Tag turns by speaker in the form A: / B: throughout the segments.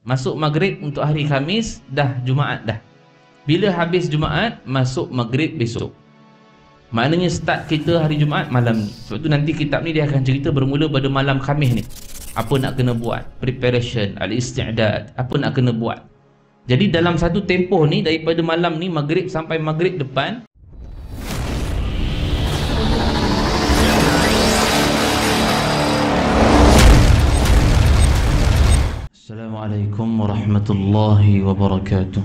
A: Masuk maghrib untuk hari Khamis, dah Jumaat dah. Bila habis Jumaat, masuk maghrib besok. Maknanya start kita hari Jumaat malam ni. Sebab tu nanti kitab ni dia akan cerita bermula pada malam Khamis ni. Apa nak kena buat, preparation, al-isti'dad, apa nak kena buat. Jadi dalam satu tempoh ni, daripada malam ni maghrib sampai maghrib depan, Assalamualaikum warahmatullahi wabarakatuh.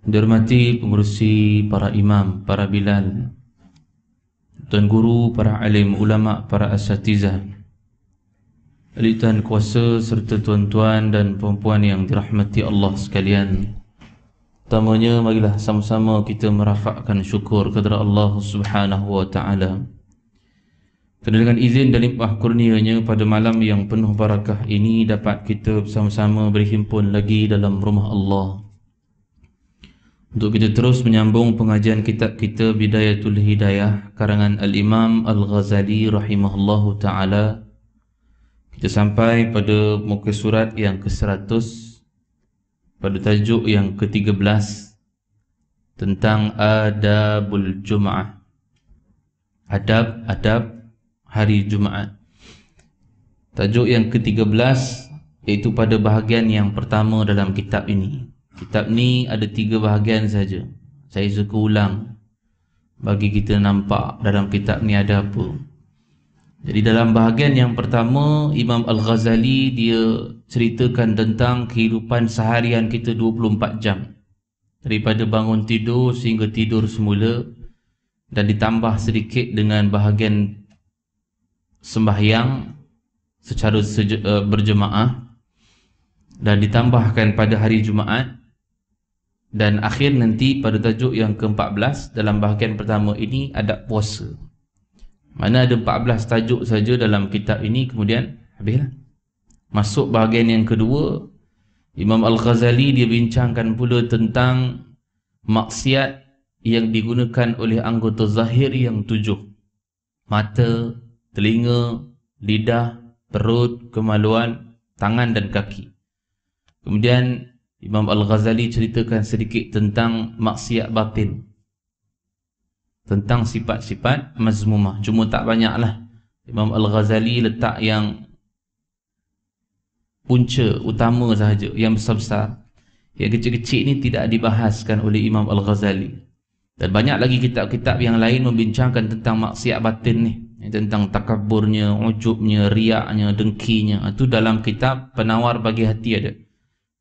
A: Dihormati pengerusi, para imam, para bilal, tuan guru, para alim, ulama, para asatizah, ahli-tuan kuasa serta tuan-tuan dan puan-puan yang dirahmati Allah sekalian. Pertamanya, marilah sama-sama kita merafakkan syukur kepada Allah Subhanahu wa ta'ala kerana dengan izin dan limpah kurnianya pada malam yang penuh barakah ini dapat kita bersama-sama berhimpun lagi dalam rumah Allah untuk kita terus menyambung pengajian kitab kita Bidayatul Hidayah karangan Al-Imam Al-Ghazali rahimahullahu ta'ala. Kita sampai pada muka surat yang ke-100 pada tajuk yang ke-13 tentang Adabul Jum'ah, adab-adab hari Jumaat. Tajuk yang ke-13 iaitu pada bahagian yang pertama dalam kitab ini. Kitab ni ada 3 bahagian saja. Saya suka ulang bagi kita nampak dalam kitab ni ada apa. Jadi dalam bahagian yang pertama, Imam Al-Ghazali dia ceritakan tentang kehidupan seharian kita 24 jam. Daripada bangun tidur sehingga tidur semula, dan ditambah sedikit dengan bahagian sembahyang secara berjemaah, dan ditambahkan pada hari Jumaat, dan akhir nanti pada tajuk yang ke-14 dalam bahagian pertama ini adab puasa. Mana ada 14 tajuk saja dalam kitab ini, kemudian habislah. Masuk bahagian yang kedua, Imam Al-Ghazali dia bincangkan pula tentang maksiat yang digunakan oleh anggota zahir yang 7: mata, telinga, lidah, perut, kemaluan, tangan dan kaki. Kemudian Imam Al-Ghazali ceritakan sedikit tentang maksiat batin, tentang sifat-sifat mazmumah. Cuma tak banyaklah. Imam Al-Ghazali letak yang punca utama sahaja, yang besar-besar. Yang kecil-kecil ni tidak dibahaskan oleh Imam Al-Ghazali. Dan banyak lagi kitab-kitab yang lain membincangkan tentang maksiat batin ni, tentang takabburnya, ujubnya, riaknya, dengkinya. Itu dalam kitab Penawar Bagi Hati ada,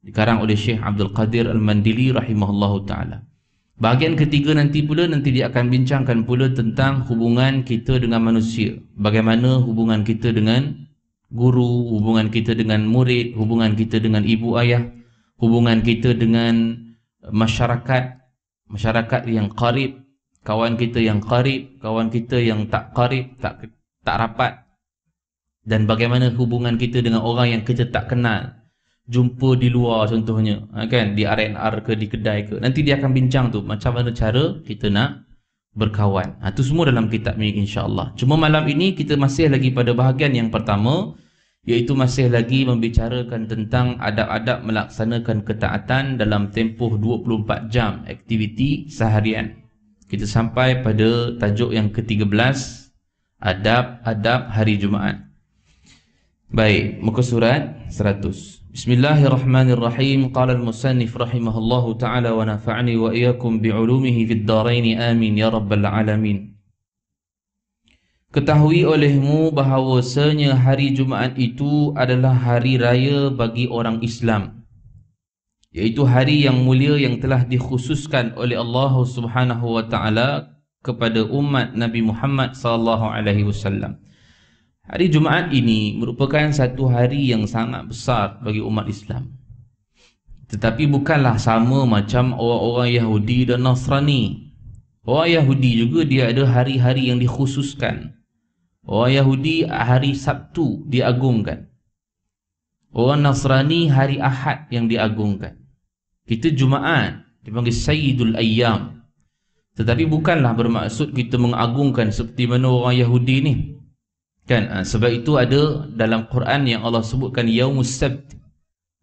A: dikarang oleh Syekh Abdul Qadir Al-Mandili rahimahullahu ta'ala. Bahagian ketiga nanti dia akan bincangkan pula tentang hubungan kita dengan manusia. Bagaimana hubungan kita dengan guru, hubungan kita dengan murid, hubungan kita dengan ibu ayah, hubungan kita dengan masyarakat yang qarib, kawan kita yang qarib, kawan kita yang tak qarib, tak rapat, dan bagaimana hubungan kita dengan orang yang kita tak kenal, jumpa di luar contohnya, kan, di R&R ke, di kedai ke. Nanti dia akan bincang tu macam mana cara kita nak berkawan. Itu semua dalam kitab ni insya-Allah. Cuma malam ini kita masih lagi pada bahagian yang pertama, iaitu masih lagi membicarakan tentang adab-adab melaksanakan ketaatan dalam tempoh 24 jam aktiviti seharian. Kita sampai pada tajuk yang ke-13, adab-adab hari Jumaat. Baik, muka surat 100. Bismillahirrahmanirrahim. Qala al-musannif rahimahullahu ta'ala wa nafa'ani wa iyyakum bi'ulumihi fid dharain amin ya rabbal alamin. Ketahui olehmu bahawasanya hari Jumaat itu adalah hari raya bagi orang Islam, iaitu hari yang mulia yang telah dikhususkan oleh Allah Subhanahu wa ta'ala kepada umat Nabi Muhammad sallallahu alaihi wasallam. Hari Jumaat ini merupakan satu hari yang sangat besar bagi umat Islam. Tetapi bukanlah sama macam orang-orang Yahudi dan Nasrani. Orang Yahudi juga dia ada hari-hari yang dikhususkan. Orang Yahudi hari Sabtu diagungkan. Orang Nasrani hari Ahad yang diagungkan. Kita Jumaat dipanggil Sayyidul Ayyam. Tetapi bukanlah bermaksud kita mengagungkan seperti mana orang Yahudi ni, kan? Sebab itu ada dalam Quran yang Allah sebutkan Yaumus Sabt,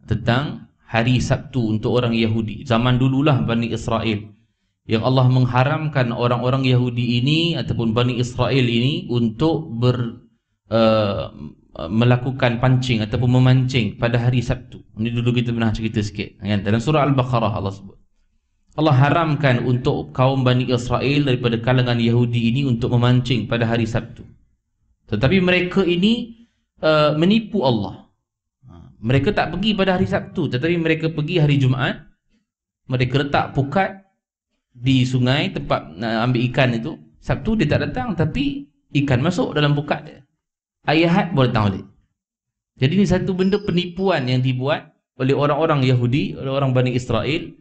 A: tentang hari Sabtu untuk orang Yahudi. Zaman dululah Bani Israel, yang Allah mengharamkan orang-orang Yahudi ini ataupun Bani Israel ini untuk melakukan pancing ataupun memancing pada hari Sabtu. Ini dulu kita pernah cerita sikit, kan? Dalam surah Al-Baqarah Allah sebut, Allah haramkan untuk kaum Bani Israel daripada kalangan Yahudi ini untuk memancing pada hari Sabtu. Tetapi mereka ini menipu Allah. Mereka tak pergi pada hari Sabtu, tetapi mereka pergi hari Jumaat. Mereka letak pukat di sungai tempat ambil ikan itu. Sabtu dia tak datang, tapi ikan masuk dalam pukat dia. Ayat boleh datang balik. Jadi ini satu benda penipuan yang dibuat oleh orang-orang Yahudi, oleh orang Bani Israel,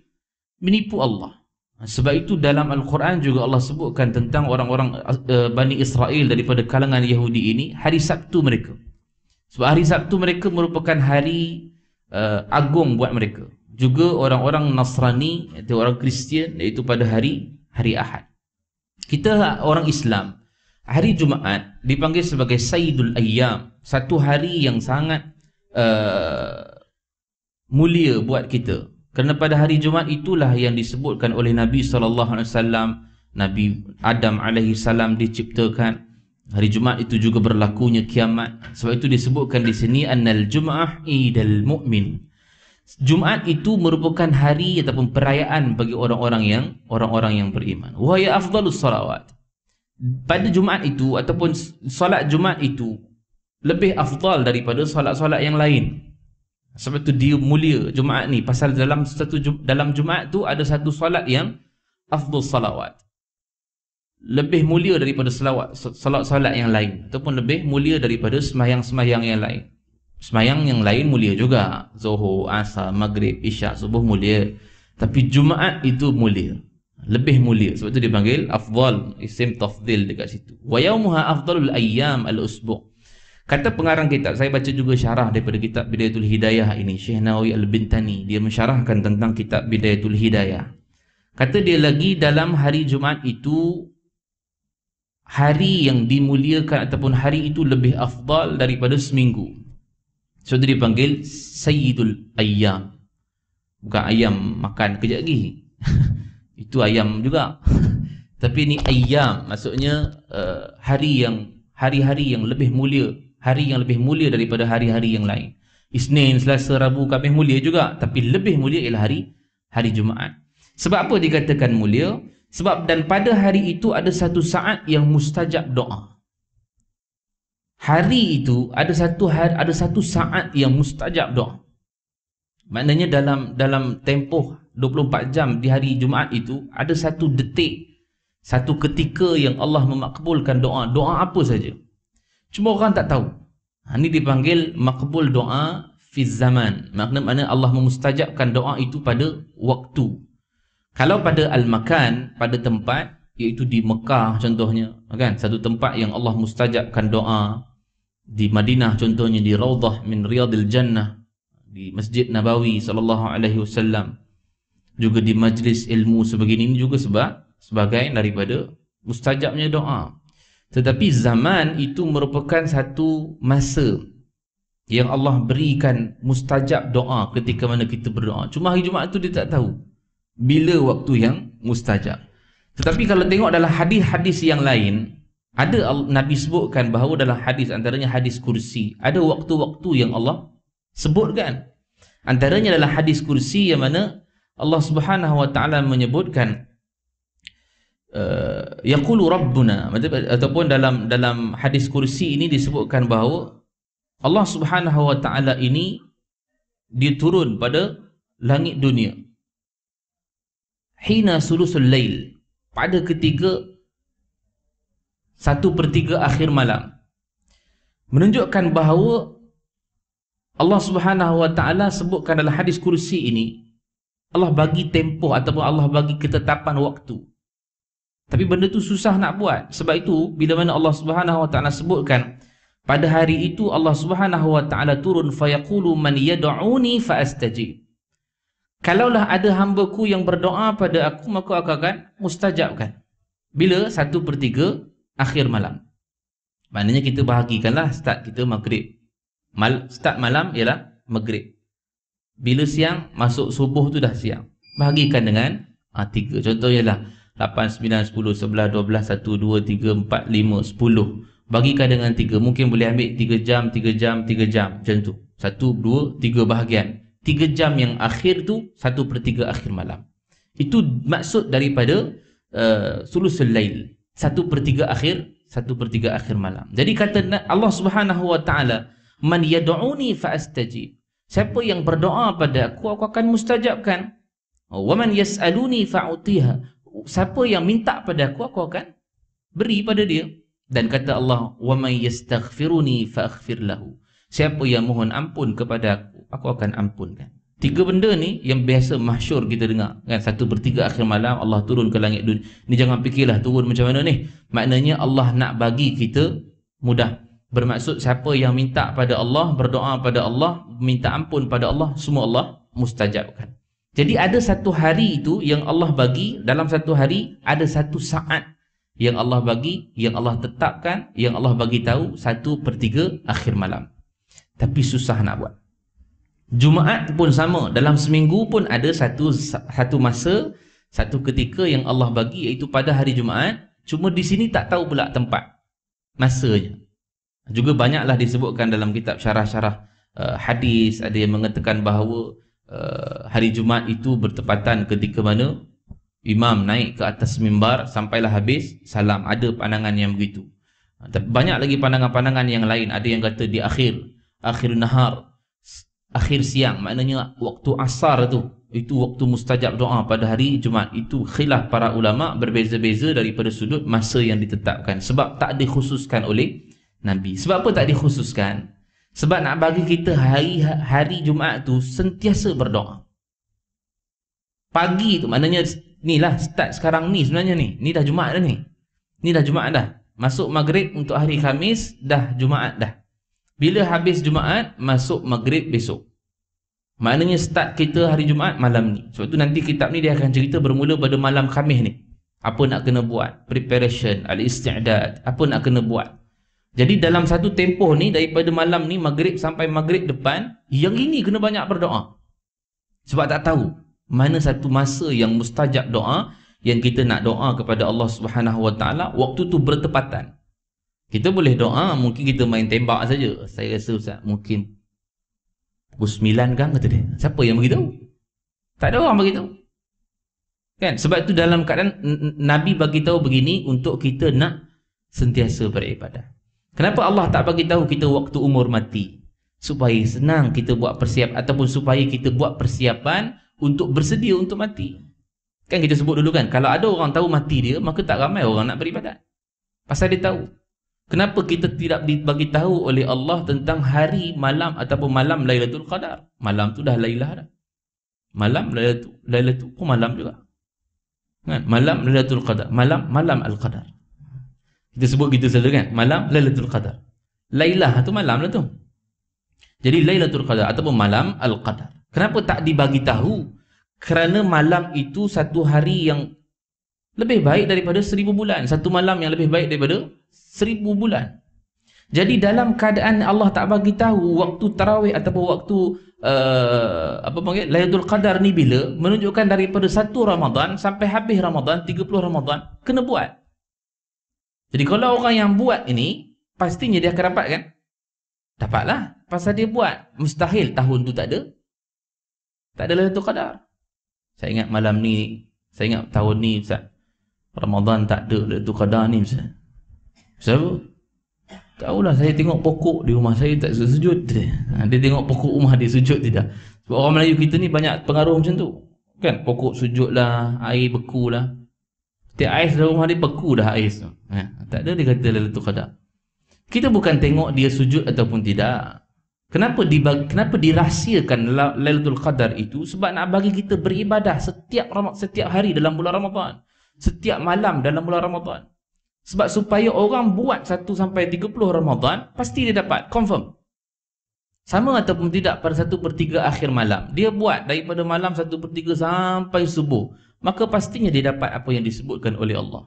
A: menipu Allah. Sebab itu dalam Al-Quran juga Allah sebutkan tentang orang-orang Bani Israel daripada kalangan Yahudi ini, hari Sabtu mereka. Sebab hari Sabtu mereka merupakan hari agung buat mereka. Juga orang-orang Nasrani atau orang Kristian, iaitu pada hari Ahad. Kita orang Islam, hari Jumaat dipanggil sebagai Sayyidul Ayyam, satu hari yang sangat mulia buat kita. Kerana pada hari Jumaat itulah yang disebutkan oleh Nabi SAW, Nabi Adam AS diciptakan. Hari Jumaat itu juga berlakunya kiamat. Sebab itu disebutkan di sini annal Jum'ah idal mu'min. Jumaat itu merupakan hari ataupun perayaan bagi orang-orang yang beriman. Wa ya afdalus salawat. Pada Jumaat itu ataupun solat Jumaat itu lebih afdal daripada solat-solat yang lain. Sebab itu dia mulia Jumaat ni, pasal dalam Jumaat tu ada satu solat yang afdal salawat, lebih mulia daripada solat-solat yang lain, ataupun lebih mulia daripada sembahyang-sembahyang yang lain. Sembahyang yang lain mulia juga, Zuhur, Asar, Maghrib, Isyak, Subuh mulia, tapi Jumaat itu mulia, lebih mulia. Sebab itu dipanggil afdal, isim tafdil dekat situ. Wa yaumuha afdalul ayyam al-usbu'. Kata pengarang kitab, saya baca juga syarah daripada kitab Bidayatul Hidayah ini, Syekh Nawawi Al-Bintani. Dia mensyarahkan tentang kitab Bidayatul Hidayah. Kata dia lagi, dalam hari Jumaat itu, hari yang dimuliakan ataupun hari itu lebih afdal daripada seminggu. So dia dipanggil Sayyidul Ayyam. Bukan ayam makan kejap lagi. Itu ayam juga. Tapi ini ayyam, maksudnya hari-hari yang lebih mulia. Hari yang lebih mulia daripada hari-hari yang lain. Isnin, Selasa, Rabu, Khamis mulia juga, tapi lebih mulia ialah hari Jumaat. Sebab apa dikatakan mulia? Sebab dan pada hari itu ada satu saat yang mustajab doa. Hari itu ada satu saat yang mustajab doa. Maknanya dalam tempoh 24 jam di hari Jumaat itu ada satu detik, satu ketika yang Allah memakbulkan doa. Doa apa saja? Cuma orang tak tahu. Ini dipanggil makbul doa fi zaman. Maknanya Allah memustajabkan doa itu pada waktu. Kalau pada al-makan, pada tempat, iaitu di Mekah contohnya, kan? Satu tempat yang Allah mustajabkan doa. Di Madinah contohnya, di Raudhah min Riyadil Jannah, di Masjid Nabawi SAW, juga di majlis ilmu sebegini, ini juga sebagai daripada mustajabnya doa. Tetapi zaman itu merupakan satu masa yang Allah berikan mustajab doa ketika mana kita berdoa. Cuma hari Jumaat itu dia tak tahu bila waktu yang mustajab. Tetapi kalau tengok dalam hadis-hadis yang lain, ada Nabi sebutkan bahawa dalam hadis, antaranya hadis kursi, ada waktu-waktu yang Allah sebutkan. Antaranya dalam hadis kursi yang mana Allah Subhanahu wa taala menyebutkan yaqulu rabbuna, ataupun dalam hadis kursi ini disebutkan bahawa Allah Subhanahu wa taala ini dia turun pada langit dunia hina sulusul lail, pada ketiga 1/3 akhir malam, menunjukkan bahawa Allah Subhanahu wa taala sebutkan dalam hadis kursi ini Allah bagi tempoh ataupun Allah bagi ketetapan waktu. Tapi benda tu susah nak buat. Sebab itu bila mana Allah Subhanahu wa taala sebutkan pada hari itu Allah Subhanahu wa taala turun, fayaqulu man yad'uni faastajib. Kalaulah ada hamba-Ku yang berdoa pada aku, maka aku akan mustajabkan. Bila 1/3 akhir malam. Maknanya kita bahagikanlah start kita maghrib. Start malam ialah maghrib. Bila siang, masuk subuh tu dah siang. Bahagikan dengan 3. Contohnya lah 8, 9, 10, 11, 12, 1, 2, 3, 4, 5, 10. Bagikan dengan 3. Mungkin boleh ambil 3 jam, 3 jam, 3 jam. Macam tu. 1, 2, 3 bahagian. 3 jam yang akhir tu 1/3 akhir malam. Itu maksud daripada sulusul lail. 1/3 akhir malam. Jadi kata Allah Subhanahu wa taala, "Man yad'uni fa astajib." Siapa yang berdoa pada aku akan mustajabkan. Wa man yas'aluni fa'utiha. Siapa yang minta pada aku akan beri pada dia. Dan kata Allah, "Wa man yastaghfiruni fa'aghfir lahu." Siapa yang mohon ampun kepada aku akan ampunkan. 3 benda ni yang biasa masyhur kita dengar kan. 1/3 akhir malam Allah turun ke langit dunia. Ni jangan fikirlah turun macam mana ni. Maknanya Allah nak bagi kita mudah. Bermaksud siapa yang minta pada Allah, berdoa pada Allah, minta ampun pada Allah, semua Allah mustajabkan. Jadi ada satu hari itu yang Allah bagi, dalam satu hari ada satu saat yang Allah bagi, yang Allah tetapkan, yang Allah bagi tahu 1/3 akhir malam. Tapi susah nak buat. Jumaat pun sama, dalam seminggu pun ada satu masa, satu ketika yang Allah bagi, iaitu pada hari Jumaat. Cuma di sini tak tahu pula tempat masanya. Juga banyaklah disebutkan dalam kitab syarah-syarah hadis, ada yang mengatakan bahawa hari Jumaat itu bertepatan ketika mana imam naik ke atas mimbar sampailah habis salam. Ada pandangan yang begitu. Banyak lagi pandangan-pandangan yang lain. Ada yang kata di akhir nahar, akhir siang, maknanya waktu asar tu, itu waktu mustajab doa pada hari Jumaat. Itu khilaf para ulama, berbeza-beza daripada sudut masa yang ditetapkan. Sebab tak dikhususkan oleh Nabi. Sebab apa tak dikhususkan? Sebab nak bagi kita hari Jumaat tu sentiasa berdoa. Pagi tu maknanya ni lah start sekarang ni sebenarnya ni. Ni dah Jumaat dah ni. Ni dah Jumaat dah. Masuk maghrib untuk hari Khamis, dah Jumaat dah. Bila habis Jumaat, masuk maghrib besok. Maknanya start kita hari Jumaat malam ni. Sebab tu nanti kitab ni dia akan cerita bermula pada malam Khamis ni. Apa nak kena buat? Preparation, al-isti'dad. Apa nak kena buat? Jadi dalam satu tempoh ni, daripada malam ni maghrib sampai maghrib depan, yang ini kena banyak berdoa. Sebab tak tahu mana satu masa yang mustajab doa, yang kita nak doa kepada Allah Subhanahu wa taala, waktu tu bertepatan. Kita boleh doa, mungkin kita main tembak saja. Saya rasa Ustaz, mungkin pukul 9 kan kata dia. Siapa yang beritahu? Tak ada orang beritahu. Kan? Sebab itu dalam keadaan Nabi bagi tahu begini untuk kita nak sentiasa beribadah. Kenapa Allah tak bagi tahu kita waktu umur mati? Supaya senang kita buat persiapan, ataupun supaya kita buat persiapan untuk bersedia untuk mati. Kan kita sebut dulu kan, kalau ada orang tahu mati dia, maka tak ramai orang nak beribadat. Pasal dia tahu. Kenapa kita tidak dibagi tahu oleh Allah tentang hari, malam ataupun malam Lailatul Qadar? Malam tu dah Lailah dah. Malam Lailatul pun malam juga. Kan? Malam Lailatul Qadar, malam Al-Qadar. Kita sebut gitu saja kan, malam Lailatul Qadar. Lailah tu malam lah tu. Jadi Lailatul Qadar ataupun malam Al-Qadar. Kenapa tak dibagi tahu? Kerana malam itu satu hari yang lebih baik daripada 1000 bulan. Satu malam yang lebih baik daripada 1000 bulan. Jadi dalam keadaan Allah tak bagi tahu waktu tarawih ataupun waktu Lailatul Qadar ni bila, menunjukkan daripada 1 Ramadan sampai habis Ramadan, 30 Ramadan, kena buat. Jadi kalau orang yang buat ini, pastinya dia akan dapat kan? Dapatlah. Pasal dia buat. Mustahil tahun tu tak ada. Tak ada Lailatul Qadar. Saya ingat malam ni, saya ingat tahun ni Ustaz, Ramadan tak ada Lailatul Qadar ni Ustaz. Sebab tahulah, saya tengok pokok di rumah saya tak sujud. Dia tengok pokok rumah dia sujud tidak. Sebab orang Melayu kita ni banyak pengaruh macam tu. Kan? Pokok sujud lah, air beku lah. Setiap ais dalam rumah dia beku dah ais tu. Tak ada dia kata Lailatul Qadar. Kita bukan tengok dia sujud ataupun tidak. Kenapa dirahsiakan Lailatul Qadar itu? Sebab nak bagi kita beribadah setiap hari dalam bulan Ramadan. Setiap malam dalam bulan Ramadan. Sebab supaya orang buat 1 sampai 30 Ramadan, pasti dia dapat, confirm. Sama ataupun tidak pada 1/3 akhir malam. Dia buat daripada malam 1/3 sampai subuh. Maka pastinya dia dapat apa yang disebutkan oleh Allah.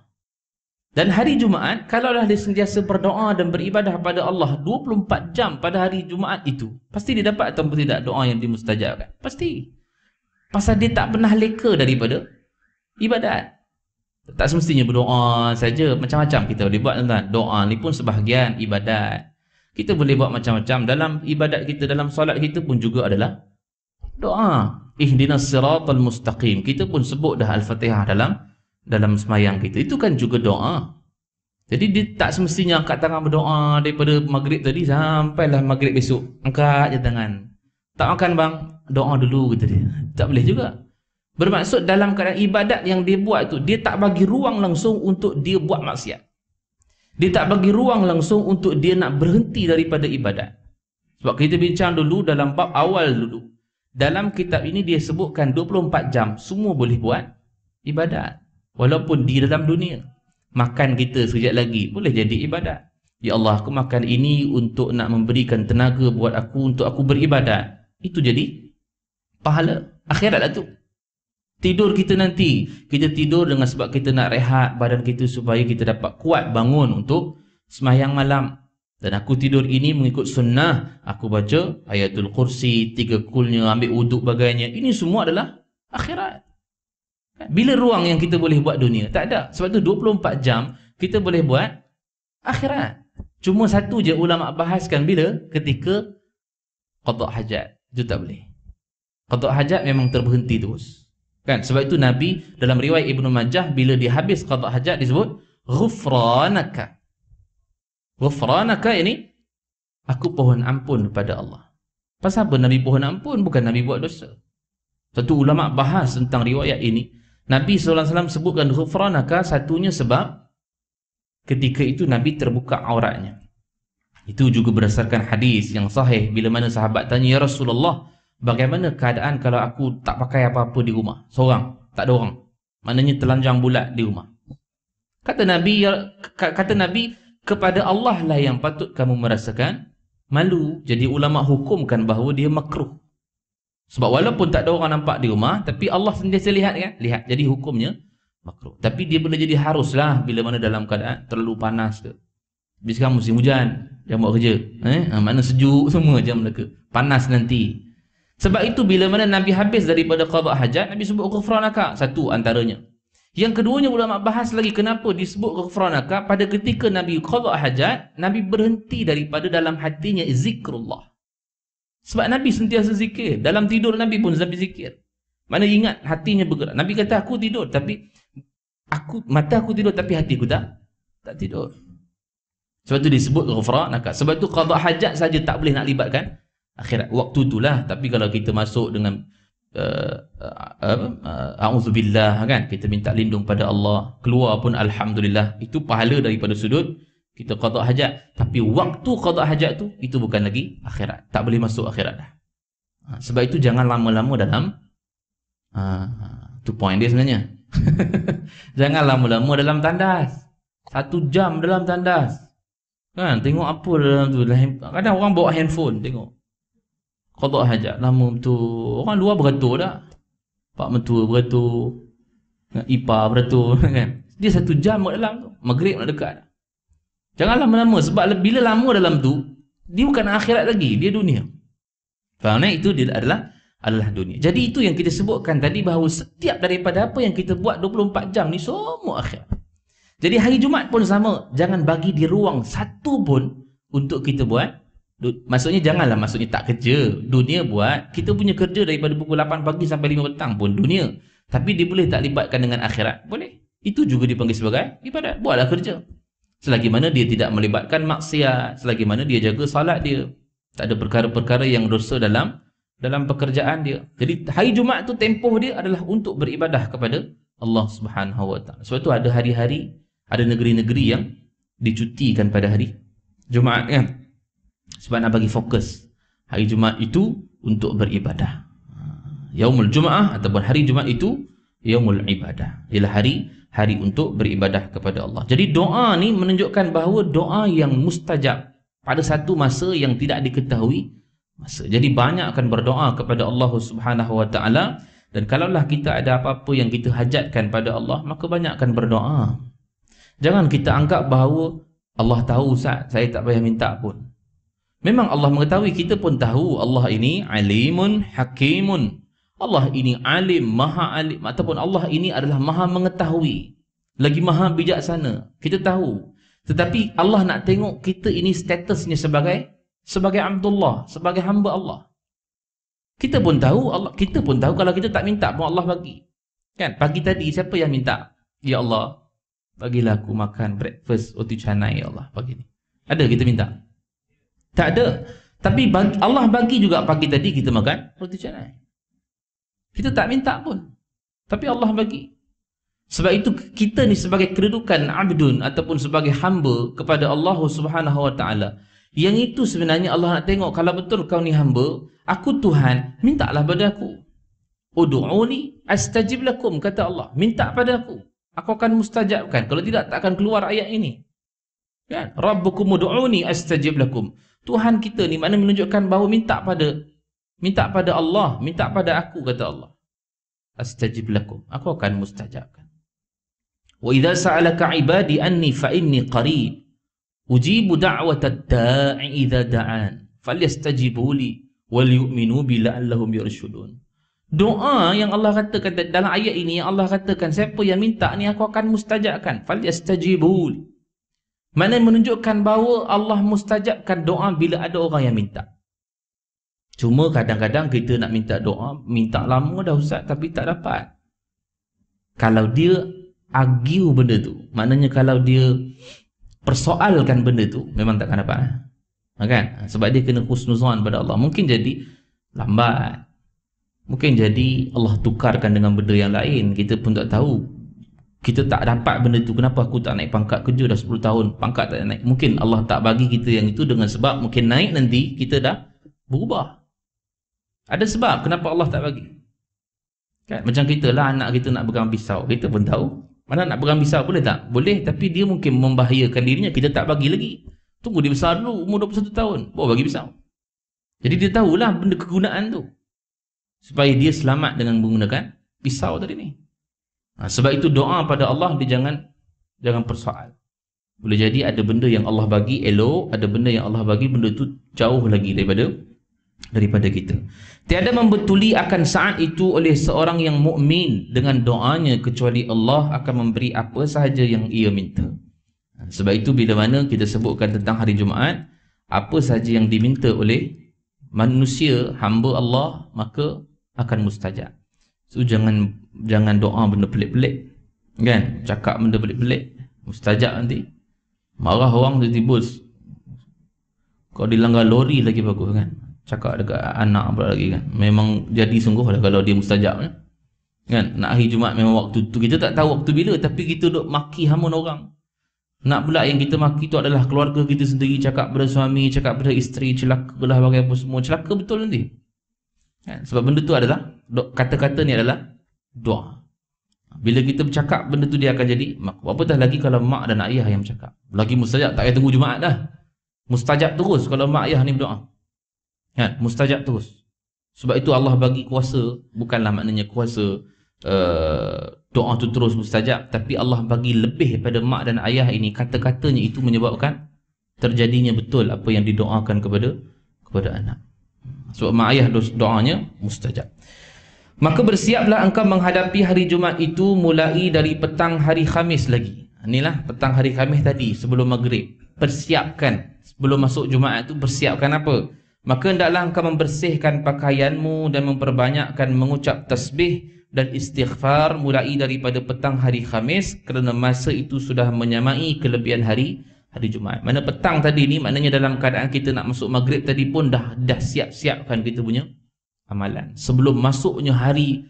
A: Dan hari Jumaat, kalaulah dia sentiasa berdoa dan beribadah pada Allah 24 jam pada hari Jumaat itu, pasti dia dapat atau tidak doa yang dimustajabkan? Pasti. Pasal dia tak pernah leka daripada ibadat. Tak semestinya berdoa saja, macam-macam kita boleh buat, tuan-tuan. Doa ni pun sebahagian ibadat. Kita boleh buat macam-macam. Dalam ibadat kita, dalam solat kita pun juga adalah doa. Ihdinas siratal mustaqim. Kita pun sebut dah Al-Fatihah dalam semayang kita. Itu kan juga doa. Jadi dia tak semestinya angkat tangan berdoa daripada maghrib tadi sampailah maghrib besok. Angkat je tangan. Tak makan bang, doa dulu kata dia. Tak boleh juga. Bermaksud dalam keadaan ibadat yang dia buat tu, dia tak bagi ruang langsung untuk dia buat maksiat. Dia tak bagi ruang langsung untuk dia nak berhenti daripada ibadat. Sebab kita bincang dulu dalam bab awal dulu. Dalam kitab ini dia sebutkan 24 jam semua boleh buat ibadat. Walaupun di dalam dunia. Makan kita sekejap lagi boleh jadi ibadat. Ya Allah, aku makan ini untuk nak memberikan tenaga buat aku, untuk aku beribadat. Itu jadi pahala. Akhirat lah tu. Tidur kita nanti, kita tidur dengan sebab kita nak rehat badan kita supaya kita dapat kuat bangun untuk sembahyang malam. Dan aku tidur ini mengikut sunnah. Aku baca ayatul kursi, 3 kulnya, ambil wuduk bagainya. Ini semua adalah akhirat. Bila ruang yang kita boleh buat dunia? Tak ada. Sebab tu 24 jam kita boleh buat akhirat. Cuma satu je ulama bahaskan bila? Ketika qada hajat. Itu tak boleh. Qada hajat memang terberhenti terus. Kan? Sebab itu Nabi dalam riwayat Ibnu Majah bila dia habis qada hajat disebut ghufranaka. Ghufranaka ini aku pohon ampun kepada Allah. Pasal apa Nabi pohon ampun? Bukan Nabi buat dosa. Satu ulama bahas tentang riwayat ini. Nabi SAW sebutkan ghufranaka, satunya sebab ketika itu Nabi terbuka auratnya. Itu juga berdasarkan hadis yang sahih. Bila mana sahabat tanya, ya Rasulullah, bagaimana keadaan kalau aku tak pakai apa-apa di rumah? Seorang, tak ada orang. Maknanya telanjang bulat di rumah. Kata Nabi, kepada Allah lah yang patut kamu merasakan malu. Jadi ulama hukumkan bahawa dia makruh. Sebab walaupun tak ada orang nampak di rumah, tapi Allah sentiasa lihat kan? Lihat. Jadi hukumnya makruh. Tapi dia boleh jadi haruslah bila mana dalam keadaan terlalu panas ke. Tapi sekarang musim hujan, jangan buat kerja. Mana sejuk semua jam mereka. Panas nanti. Sebab itu bila mana Nabi habis daripada qada hajat, Nabi sebut ghufranaka. Satu antaranya. Yang keduanya ulama bahas lagi kenapa disebut ghufranaka. Pada ketika Nabi qada hajat, Nabi berhenti daripada dalam hatinya zikrullah. Sebab Nabi sentiasa zikir. Dalam tidur Nabi pun Nabi zikir. Mana ingat hatinya bergerak. Nabi kata aku tidur tapi mata aku tidur tapi hati aku tak tidur. Sebab tu disebut ghufranaka. Sebab tu qada hajat saja tak boleh nak libatkan akhirat. Waktu itulah. Tapi kalau kita masuk dengan a'udzubillah kan, kita minta lindung pada Allah, keluar pun alhamdulillah, itu pahala daripada sudut kita qada hajat. Tapi waktu qada hajat tu, itu bukan lagi akhirat. Tak boleh masuk akhirat dah. Sebab itu jangan lama-lama dalam tu point dia sebenarnya. Jangan lama-lama dalam tandas. 1 jam dalam tandas. Kan, tengok apa dalam tu. Kadang orang bawa handphone, tengok. Qada hajat, lama betul. Orang luar beratur dah. Pak mentua beratur. Ipar beratur. Kan? Dia 1 jam kat dalam tu. Maghrib nak dekat. Jangan lama-lama. Sebab bila lama dalam tu, dia bukan akhirat lagi. Dia dunia. Faham tak? Itu dia adalah dunia. Jadi itu yang kita sebutkan tadi bahawa setiap daripada apa yang kita buat 24 jam ni semua akhirat. Jadi hari Jumaat pun sama. Jangan bagi dia ruang satu pun untuk kita buat. Maksudnya janganlah, maksudnya tak kerja. Dunia buat. Kita punya kerja daripada pukul 8 pagi sampai 5 petang pun dunia. Tapi dia boleh tak libatkan dengan akhirat? Boleh. Itu juga dipanggil sebagai ibadat. Buatlah kerja. Selagi mana dia tidak melibatkan maksiat. Selagi mana dia jaga salat dia. Tak ada perkara-perkara yang dosa dalam pekerjaan dia. Jadi hari Jumaat tu tempoh dia adalah untuk beribadah kepada Allah Subhanahu Wa Taala. Sebab tu ada hari-hari, ada negeri-negeri yang dicutikan pada hari Jumaat kan. Sebab nak bagi fokus hari Jumaat itu untuk beribadah. Yaumul Jumaah ataupun hari Jumaat itu Yaumul Ibadah. Ialah hari untuk beribadah kepada Allah. Jadi doa ni menunjukkan bahawa doa yang mustajab pada satu masa yang tidak diketahui masa. Jadi banyak akan berdoa kepada Allah Subhanahu Wa Taala. Dan kalaulah kita ada apa-apa yang kita hajatkan pada Allah, maka banyak akan berdoa. Jangan kita anggap bahawa Allah tahu Ustaz, saya tak payah minta pun. Memang Allah mengetahui, kita pun tahu Allah ini alimun hakimun. Allah ini alim, maha alim, ataupun Allah ini adalah maha mengetahui, lagi maha bijaksana. Kita tahu. Tetapi Allah nak tengok kita ini statusnya sebagai Abdullah, sebagai hamba Allah. Kita pun tahu kalau kita tak minta pun Allah bagi. Kan? Pagi tadi siapa yang minta? Ya Allah, bagilah aku makan breakfast roti canai, ya Allah, pagi ni. Ada kita minta? Tak ada. Tapi Allah bagi juga pagi tadi kita makan roti canai. Kita tak minta pun, tapi Allah bagi. Sebab itu kita ni sebagai kedudukan abdun ataupun sebagai hamba kepada Allah Subhanahu Wa Taala. Yang itu sebenarnya Allah nak tengok, kalau betul kau ni hamba, aku Tuhan, mintalah pada aku. Ud'uni astajib lakum, kata Allah. Minta pada aku akan mustajabkan. Kalau tidak, tak akan keluar ayat ini. Kan? Rabbukum ud'uni astajib lakum. Tuhan kita ni mana menunjukkan bahawa minta pada Allah, minta pada aku, kata Allah. Astajib lakum, aku akan mustajabkan. Wa idza sa'alaka 'ibadi anni fa inni qarib ujibu da'watad da'i idza da'an falyastajibu li wal yu'minu bi la'allahum yarshudun. Doa yang Allah katakan dalam ayat ini, Allah katakan siapa yang minta ni aku akan mustajabkan. Falyastajibu li. Mana menunjukkan bahawa Allah mustajabkan doa bila ada orang yang minta. Cuma kadang-kadang kita nak minta doa, minta lama dah Ustaz, tapi tak dapat. Kalau dia argue benda tu, maknanya kalau dia persoalkan benda tu, memang takkan dapat. Kan? Sebab dia kena husnuzan pada Allah. Mungkin jadi lambat. Mungkin jadi Allah tukarkan dengan benda yang lain. Kita pun tak tahu. Kita tak dapat benda tu. Kenapa aku tak naik pangkat kerja dah 10 tahun, pangkat tak naik. Mungkin Allah tak bagi kita yang itu dengan sebab mungkin naik nanti kita dah berubah. Ada sebab kenapa Allah tak bagi. Kan? Macam kita lah, anak kita nak pegang pisau, kita pun tahu. Mana nak pegang pisau, boleh tak? Boleh, tapi dia mungkin membahayakan dirinya, kita tak bagi lagi. Tunggu dia besar dulu, umur 21 tahun, baru bagi pisau. Jadi dia tahulah benda kegunaan tu, supaya dia selamat dengan menggunakan pisau tadi ni. Sebab itu doa pada Allah dia jangan persoal. Boleh jadi ada benda yang Allah bagi elok, ada benda yang Allah bagi benda tu jauh lagi daripada kita. Tiada membetuli akan saat itu oleh seorang yang mukmin dengan doanya kecuali Allah akan memberi apa sahaja yang ia minta. Sebab itu bila mana kita sebutkan tentang hari Jumaat, apa sahaja yang diminta oleh manusia, hamba Allah, maka akan mustajab. So jangan doa benda pelik-pelik, kan? Cakap benda pelik-pelik, mustajab nanti. Marah orang tiba-tiba kau dilanggar lori lagi bagus, kan? Cakap dekat anak pula lagi, kan? Memang jadi sungguh lah kalau dia mustajab, kan? Nak hari Jumaat memang waktu tu kita tak tahu waktu bila, tapi kita duk maki hamun orang. Nak pula yang kita maki tu adalah keluarga kita sendiri, cakap pada suami, cakap pada isteri, celaka lah bagai apa semua, celaka betul nanti. Kan? Sebab benda tu adalah kata-kata ni adalah doa. Bila kita bercakap benda tu dia akan jadi mak. Apatah lagi kalau mak dan ayah yang bercakap, lagi mustajab, tak payah tunggu Jumaat dah. Mustajab terus kalau mak ayah ni berdoa, kan? Mustajab terus. Sebab itu Allah bagi kuasa, bukanlah maknanya kuasa doa tu terus mustajab, tapi Allah bagi lebih pada mak dan ayah ini, kata-katanya itu menyebabkan terjadinya betul apa yang didoakan kepada anak. Sebab mak ayah doanya mustajab. Maka bersiaplah engkau menghadapi hari Jumaat itu mulai dari petang hari Khamis lagi. Inilah petang hari Khamis tadi sebelum maghrib. Persiapkan sebelum masuk Jumaat itu, persiapkan apa? Maka hendaklah engkau membersihkan pakaianmu dan memperbanyakkan mengucap tasbih dan istighfar mulai daripada petang hari Khamis, kerana masa itu sudah menyamai kelebihan hari Jumaat. Mana petang tadi ni maknanya dalam keadaan kita nak masuk maghrib tadi pun dah siap-siapkan kita punya amalan. Sebelum masuknya hari,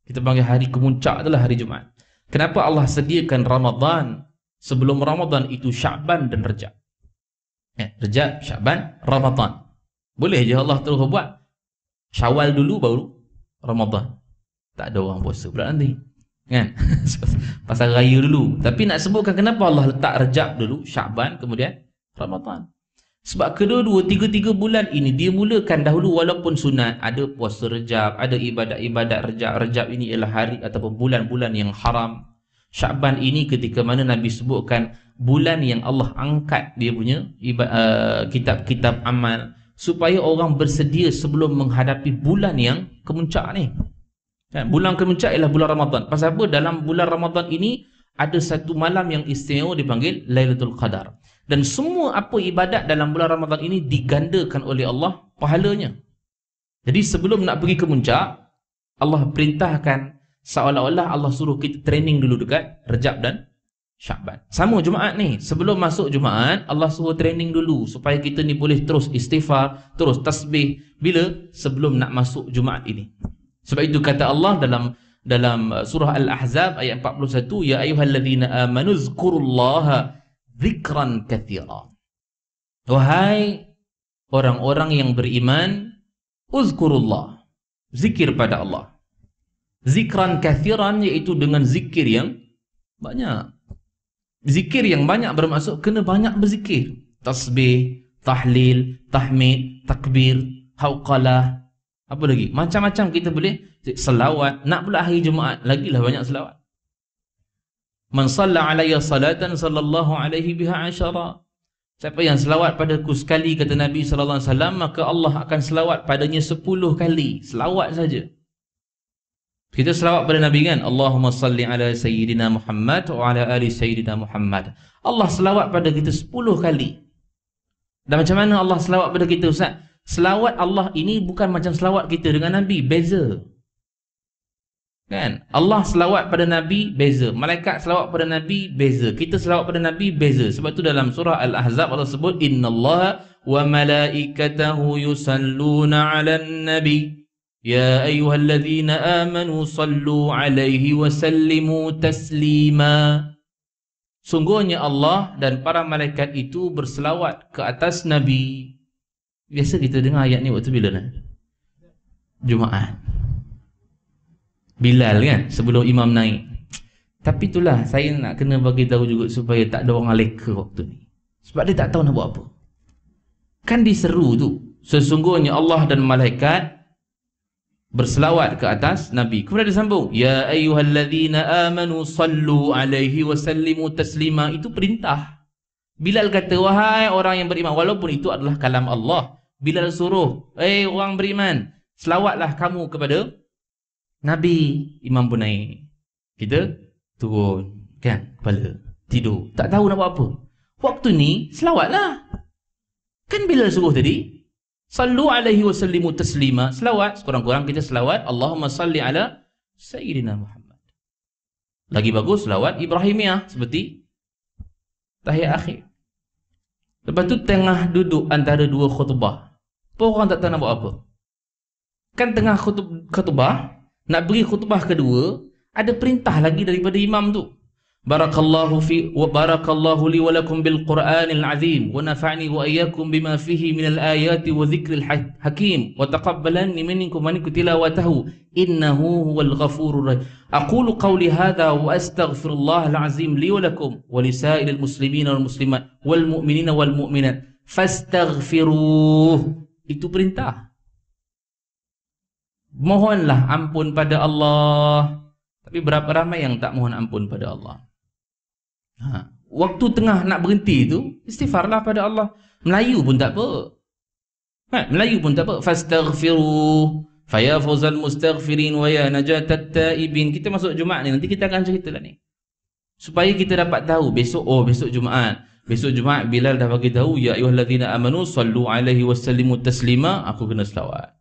A: kita panggil hari kemuncak adalah hari Jumaat. Kenapa Allah sediakan Ramadan? Sebelum Ramadan itu Sya'ban dan Rajab. Rajab, Sya'ban, Ramadan. Boleh je Allah terus buat Syawal dulu baru Ramadan. Tak ada orang puasa pula nanti, kan? Pasal raya dulu. Tapi nak sebutkan kenapa Allah letak Rajab dulu, Sya'ban, kemudian Ramadan. Sebab kedua-dua, tiga-tiga bulan ini dia mulakan dahulu walaupun sunat. Ada puasa Rajab, ada ibadat-ibadat Rajab. Rajab ini ialah hari ataupun bulan-bulan yang haram. Sya'ban ini ketika mana Nabi sebutkan bulan yang Allah angkat dia punya kitab-kitab amal supaya orang bersedia sebelum menghadapi bulan yang kemuncak ni. Kan? Bulan kemuncak ialah bulan Ramadan. Pasal apa? Dalam bulan Ramadan ini ada satu malam yang istimewa dipanggil Lailatul Qadar. Dan semua apa ibadat dalam bulan Ramadan ini digandakan oleh Allah pahalanya. Jadi sebelum nak pergi ke puncak, Allah perintahkan seolah-olah Allah suruh kita training dulu dekat Rejab dan Sya'ban. Sama Jumaat ni, sebelum masuk Jumaat Allah suruh training dulu supaya kita ni boleh terus istighfar, terus tasbih bila sebelum nak masuk Jumaat ini. Sebab itu kata Allah dalam surah Al-Ahzab ayat 41, ya ayyuhalladzina amanu zkurullaha dzikran katsira. Wahai orang-orang yang beriman, uzkurullah, zikir pada Allah. Zikran kathiran, iaitu dengan zikir yang banyak. Zikir yang banyak bermaksud kena banyak berzikir. Tasbih, tahlil, tahmid, takbir, hauqalah, apa lagi? Macam-macam kita boleh. Selawat. Nak pula hari Jumaat, lagilah banyak selawat. Man salla alayya salatan sallallahu alaihi biha asyara. Siapa yang selawat padaku sekali, kata Nabi SAW, maka Allah akan selawat padanya 10 kali. Selawat saja. Kita selawat pada Nabi kan, Allahumma salli ala Sayyidina Muhammad wa ala ali Sayyidina Muhammad. Allah selawat pada kita 10 kali. Dan macam mana Allah selawat pada kita, Ustaz? Selawat Allah ini bukan macam selawat kita dengan Nabi, beza. Kan? Allah selawat pada Nabi, beza. Malaikat selawat pada Nabi, beza. Kita selawat pada Nabi, beza. Sebab tu dalam surah Al-Ahzab Allah sebut, innallaha wa malaikatahu yusalluna 'alan nabi. Ya ayyuhalladzina amanu sallu alaihi wa sallimu taslima. Sungguhnya Allah dan para malaikat itu berselawat ke atas Nabi. Biasa kita dengar ayat ni waktu bila nak? Jumaat. Bilal kan, sebelum imam naik. Tapi itulah saya nak kena bagi tahu juga supaya tak ada orang leka waktu ni. Sebab dia tak tahu nak buat apa. Kan diseru tu, sesungguhnya Allah dan malaikat berselawat ke atas Nabi. Kemudian disambung, ya ayyuhalladzina amanu sallu alaihi wa sallimu taslima. Itu perintah. Bilal kata, wahai orang yang beriman, walaupun itu adalah kalam Allah, Bilal suruh, orang beriman, selawatlah kamu kepada Nabi. Imam pun naik, kita turun kan, kepala tidur, tak tahu nak buat apa. Waktu ni selawatlah. Kan Bilal suruh tadi, sallu alaihi wa sallimu taslima. Selawat, sekurang-kurang kita selawat Allahumma salli ala Sayyidina Muhammad. Lagi bagus selawat Ibrahimiyah seperti tahiyat akhir. Lepas tu tengah duduk antara dua khutbah, orang tak tahu nak buat apa. Kan tengah khutbah, nak beri khutbah kedua, ada perintah lagi daripada imam tu. Barakallahu li wa lakum bil Qur'anil azim wa nafa'ni wa iyyakum bima fihi minal ayati wa dzikril hakim wa taqabbalanni minkum tilawatahu innahu huwal ghafurur rahim. Aqulu qawli hadha wa astaghfirullahal azim li wa lakum wa lisairil muslimina wal muslimat wal mu'minina wal mu'minat fastaghfiruh. Itu perintah. Mohonlah ampun pada Allah. Tapi berapa ramai yang tak mohon ampun pada Allah? Waktu tengah nak berhenti tu, istighfarlah pada Allah. Melayu pun tak apa. Melayu pun tak apa. Fastaghfiruh faya fawzal mustaghfirin wa ya najatat taibin. Kita masuk Jumaat ni, nanti kita akan ceritalah ni, supaya kita dapat tahu besok, besok Jumaat. Besok Jumaat Bilal dah bagi tahu, ya ayyuhalladzina amanu sallu alaihi wasallimu taslima, aku kena selawat.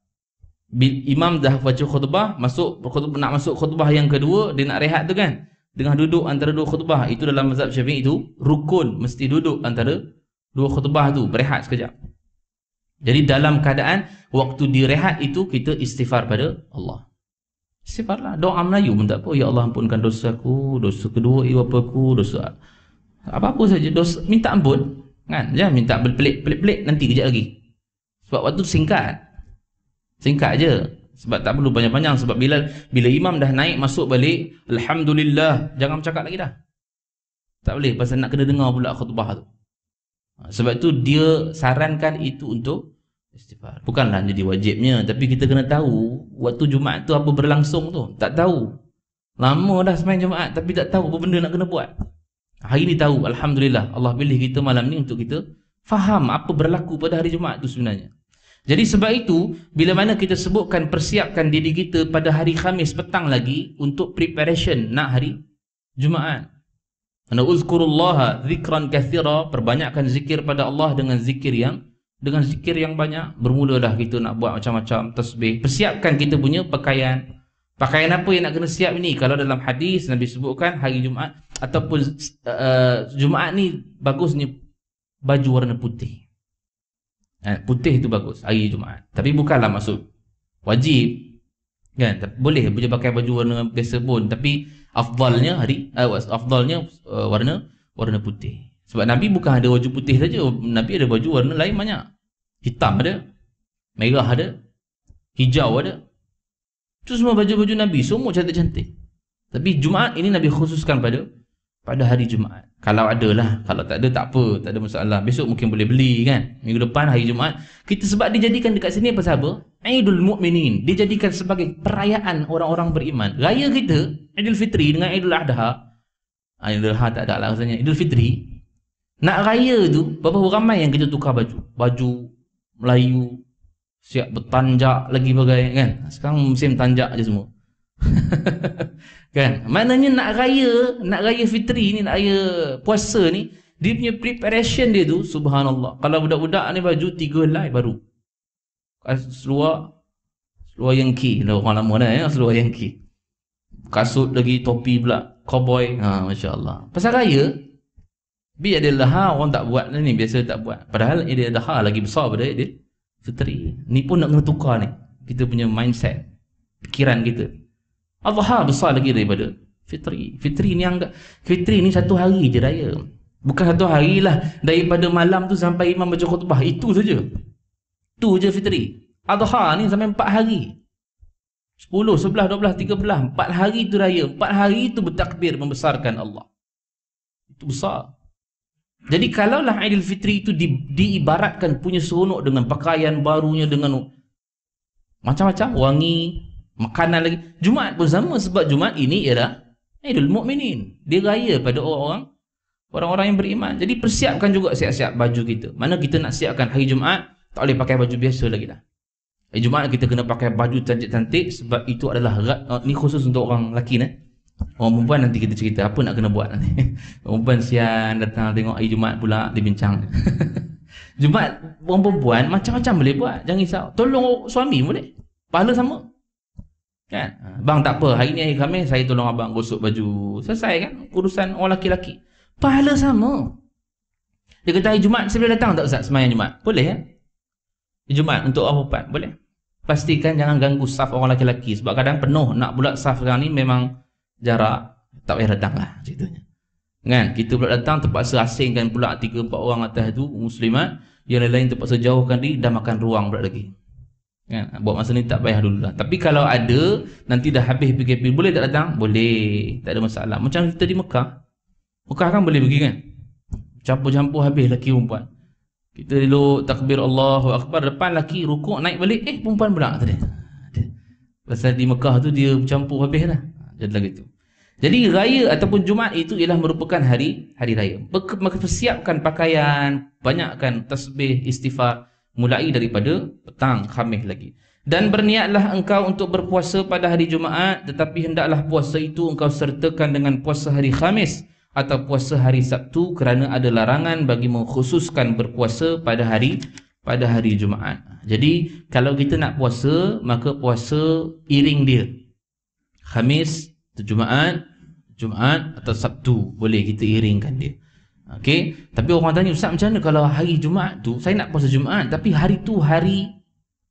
A: Imam dah baca khutbah, nak masuk khutbah yang kedua, dia nak rehat tu kan, tengah duduk antara dua khutbah. Itu dalam mazhab Syafi'i itu rukun, mesti duduk antara dua khutbah tu, berehat sekejap. Jadi dalam keadaan waktu direhat itu, kita istighfar pada Allah. Istighfarlah, doa Melayu pun tak apa. Ya Allah, ampunkan dosaku, dosa kedua ibu bapaku, dosa apa-apa saja, dosa, minta ampun kan. Jangan minta berpelik-pelik nanti kejap lagi. Sebab waktu singkat je. Sebab tak perlu panjang-panjang. Sebab bila imam dah naik masuk balik, alhamdulillah, jangan bercakap lagi dah. Tak boleh, pasal nak kena dengar pula khutbah tu. Sebab tu dia sarankan itu untuk istighfar. Bukanlah jadi wajibnya, tapi kita kena tahu waktu Jumaat tu apa berlangsung tu. Tak tahu. Lama dah sembahyang Jumaat tapi tak tahu apa benda nak kena buat. Hari ni tahu, alhamdulillah. Allah pilih kita malam ni untuk kita faham apa berlaku pada hari Jumaat tu sebenarnya. Jadi sebab itu, bila mana kita sebutkan persiapkan diri kita pada hari Khamis petang lagi untuk preparation nak hari Jumaat. Ana uzkurullaha zikran katsira, perbanyakkan zikir pada Allah dengan zikir yang banyak. Bermulalah kita nak buat macam-macam tasbih. Persiapkan kita punya pakaian. Pakaian apa yang nak kena siap ni? Kalau dalam hadis Nabi sebutkan hari Jumaat ataupun Jumaat ni bagusnya baju warna putih. Putih itu bagus hari Jumaat. Tapi bukanlah maksud wajib. Kan? Boleh pakai baju warna biasa pun, tapi afdalnya warna putih. Sebab Nabi bukan ada baju putih saja, Nabi ada baju warna lain banyak. Hitam ada, merah ada, hijau ada. Itu semua baju-baju Nabi, semua cantik-cantik. Tapi Jumaat ini Nabi khususkan pada hari Jumaat. Kalau ada lah, kalau tak ada tak apa, tak ada masalah. Besok mungkin boleh beli kan. Minggu depan hari Jumaat. Kita sebab dijadikan dekat sini apa sahaja? Aidul Mu'minin. Dijadikan sebagai perayaan orang-orang beriman. Raya kita, Aidil Fitri dengan Aidul Adha. Aidil Adha tak ada lah rasanya. Aidil Fitri. Nak raya tu, berapa ramai yang kita tukar baju. Baju Melayu. Siap bertanjak lagi bagai kan. Sekarang musim tanjak je semua. Kan? Maknanya nak raya Fitri ni, nak raya puasa ni, dia punya preparation dia tu subhanallah. Kalau budak-budak ni baju 3 helai baru. Seluar Yankee, orang lama dah ya, seluar Yankee. Kasut lagi, topi pula, cowboy. Masya-Allah. Pasal raya biar Aidil Adha orang tak buat ni, biasa tak buat. Padahal Aidil Adha lagi besar pada Aidil Fitri. Ni pun nak kena tukar ni. Kita punya mindset, pikiran kita. Adha besar lagi daripada Fitri. Fitri ni satu hari je raya. Bukan satu hari lah, daripada malam tu sampai imam baca khutbah, itu saja. Tu je Fitri. Adha ni sampai 4 hari. 10, 11, 12, 13, 4 hari tu raya. 4 hari tu bertakbir membesarkan Allah. Itu besar. Jadi kalaulah Aidil Fitri itu diibaratkan punya seronok dengan pakaian barunya, dengan macam-macam wangi, makanan lagi. Jumaat pun sama, sebab Jumaat ini ialah Aidul Mu'minin. Dia raya pada orang-orang yang beriman. Jadi persiapkan juga siap-siap baju kita. Mana kita nak siapkan hari Jumaat, tak boleh pakai baju biasa lagi dah. Hari Jumaat kita kena pakai baju cantik-cantik, sebab itu adalah ni khusus untuk orang lelaki ni. Orang perempuan nanti kita cerita apa nak kena buat nanti. Orang perempuan sian datang tengok hari Jumaat pula dibincang. Jumaat orang perempuan macam-macam boleh buat, jangan risau. Tolong suami boleh, pahala sama kan. Bang tak apa, hari ni hari Khamis saya tolong abang gosok baju, selesai kan urusan orang laki-laki, pahala sama. Dia kata hari Jumaat saya boleh datang tak Ustaz sembahyang Jumaat? Boleh ya. Jumaat untuk orang perempuan boleh. Pastikan jangan ganggu saf orang laki-laki, sebab kadang penuh nak pula saf sekarang ni, memang jarak, tak payah datang lah ceritanya kan. Kita pula datang terpaksa asingkan pula 3-4 orang atas tu muslimat, yang lain terpaksa jauhkan diri, dah makan ruang pula lagi kan. Buat masa ni tak payah dulu lah. Tapi kalau ada nanti dah habis PKP, boleh tak datang? Boleh, tak ada masalah. Macam kita di Mekah kan boleh pergi kan, campur-campur habis laki perempuan. Kita dulu takbir Allahu Akbar, depan laki rukuk naik balik, perempuan pula tadi. Pasal di Mekah tu dia campur habis lah. Jadi gitu. Jadi raya ataupun Jumaat itu ialah merupakan hari raya. Maka persiapkan pakaian, banyakkan tasbih, istighfar, mulai daripada petang Khamis lagi. Dan berniatlah engkau untuk berpuasa pada hari Jumaat, tetapi hendaklah puasa itu engkau sertakan dengan puasa hari Khamis atau puasa hari Sabtu, kerana ada larangan bagi mengkhususkan berpuasa pada hari Jumaat. Jadi kalau kita nak puasa, maka puasa iring dia. Khamis atau Jumaat atau Sabtu, boleh kita iringkan dia. Okey, tapi orang tanya, Ustaz macam mana kalau hari Jumaat tu saya nak puasa Jumaat, tapi hari tu hari